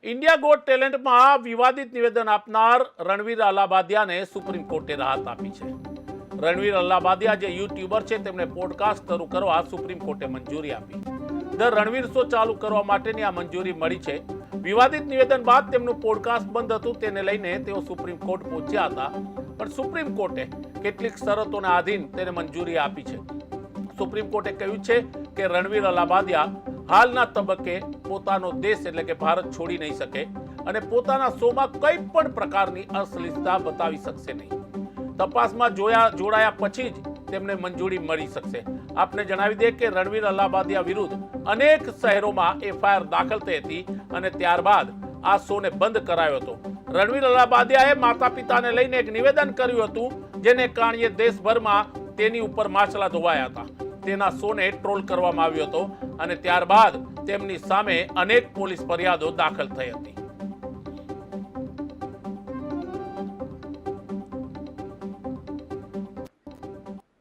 India got ટેલેન્ટમાં વિવાદિત નિવેદન આપનાર રણવીર અલ્હાબાદિયાને સુપ્રીમ કોર્ટે રાહત આપી છે। રણવીર અલ્હાબાદિયા જે યુટ્યુબર છે તેમને પોડકાસ્ટ શરૂ કરવા સુપ્રીમ કોર્ટે મંજૂરી આપી। ધ રણવીર શો ચાલુ કરવા માટેની આ મંજૂરી મળી છે। વિવાદિત નિવેદન બાદ તેમનું પોડકાસ્ટ બંધ હતું, તેને લઈને તેઓ સુપ્રીમ કોર્ટ પહોંચ્યા હતા, પણ સુપ્રીમ કોર્ટે કેટલીક શરતોને આધીન તેને મંજૂરી આપી છે। સુપ્રીમ કોર્ટે કહ્યું છે કે રણવીર અલ્હાબાદિયા હાલના તબક્કે પોતાનો દેશ એટલે કે ભારત છોડી નહીં શકે અને પોતાના શોમાં કંઈ પણ પ્રકારની અશ્લીલતા બતાવી શકશે નહીં। તપાસમાં જોડાયા પછી જ તેમને મંજૂરી મળી શકશે। આપને જણાવી દે કે રણવીર અલ્હાબાદિયા વિરુદ્ધ અનેક શહેરોમાં એફઆઈઆર દાખલ થઈ હતી અને ત્યારબાદ આ શોને બંધ કરાયો હતો। રણવીર અલ્હાબાદિયાએ માતા પિતાને લઈને એક નિવેદન કર્યું હતું, જેને કારણે દેશભરમાં તેની ઉપર માછલા ધોવાયા હતા। તેના શોને ટ્રોલ કરવામાં આવ્યો હતો અને ત્યારબાદ તેમની સામે અનેક પોલીસ ફરિયાદો દાખલ થઈ હતી।